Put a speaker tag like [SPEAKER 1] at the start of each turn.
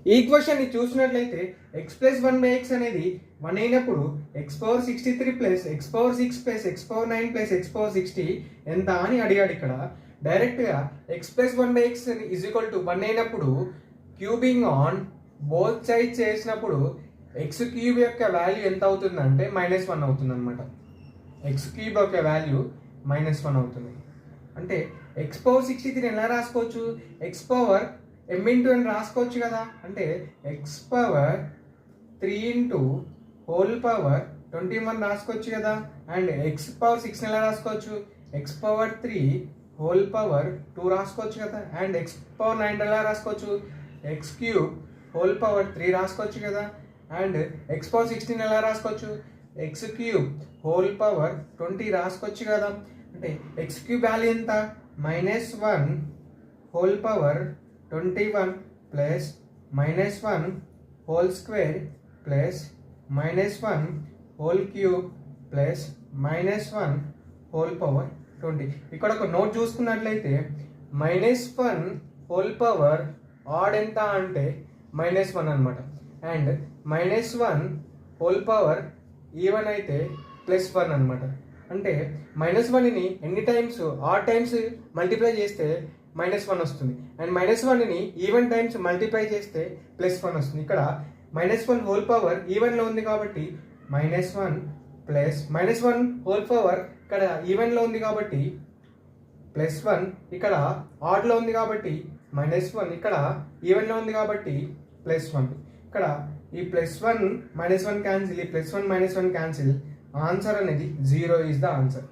[SPEAKER 1] ఈ ఈక్వేషన్ ని చూసినట్లయితే x ప్లస్ 1/x అనేది 1 అయినప్పుడు x⁻63 plus x⁻6 plus x⁻9 plus x⁻60 ఎంత అని అడిగాడు. ఇక్కడ డైరెక్ట్గా x plus 1/x is equal to 1 అయినప్పుడు క్యూబింగ్ ఆన్ బోత్ సైడ్ చేసినప్పుడు ఎక్స్ క్యూబ్ యొక్క వాల్యూ ఎంత అవుతుందంటే -1 అవుతుంది అనమాట. ఎక్స్ క్యూబ్ యొక్క వాల్యూ -1 అవుతుంది. అంటే x⁻63 ఎలా రాసుకోవచ్చు? x⁻m⁻n రాసుకోవచ్చు కదా. అంటే x⁻3 × రాసుకోవచ్చు కదా. అండ్ x⁻6 ఎలా రాసుకోవచ్చు? x⁻3 రాసుకోవచ్చు కదా. అండ్ x⁻9 ఎలా రాసుకోవచ్చు? x³ రాసుకోవచ్చు కదా. అండ్ x⁻16 ఎలా రాసుకోవచ్చు? x³ రాసుకోవచ్చు కదా. అంటే x³ వాల్యూ ఎంత? -1 21 plus -1 whole square plus -1 whole cube plus -1 whole power 20. ఇక్కడ ఒక నోట్ చూసుకున్నట్లయితే -1 హోల్ పవర్ ఆడ్ ఎంత అంటే -1 అనమాట. అండ్ -1 హోల్ పవర్ ఈవెన్ అయితే +1 అనమాట. అంటే -1ని ఎన్ని టైమ్స్ ఆడ్ టైమ్స్ మల్టిప్లై చేస్తే -1 వస్తుంది. అండ్ -1ని ఈవెన్ టైమ్స్ మల్టిప్లై చేస్తే +1 వస్తుంది. ఇక్కడ -1 హోల్ పవర్ ఈవెన్లో ఉంది కాబట్టి -1 ప్లస్ -1 హోల్ పవర్ ఇక్కడ ఈవెన్లో ఉంది కాబట్టి +1, ఇక్కడ ఆడ్లో ఉంది కాబట్టి -1, ఇక్కడ ఈవెన్లో ఉంది కాబట్టి +1. ఇక్కడ ఈ +1 -1 క్యాన్సిల్, ఈ +1 -1 క్యాన్సిల్, ఆన్సర్ అనేది 0 ఈజ్ ద ఆన్సర్.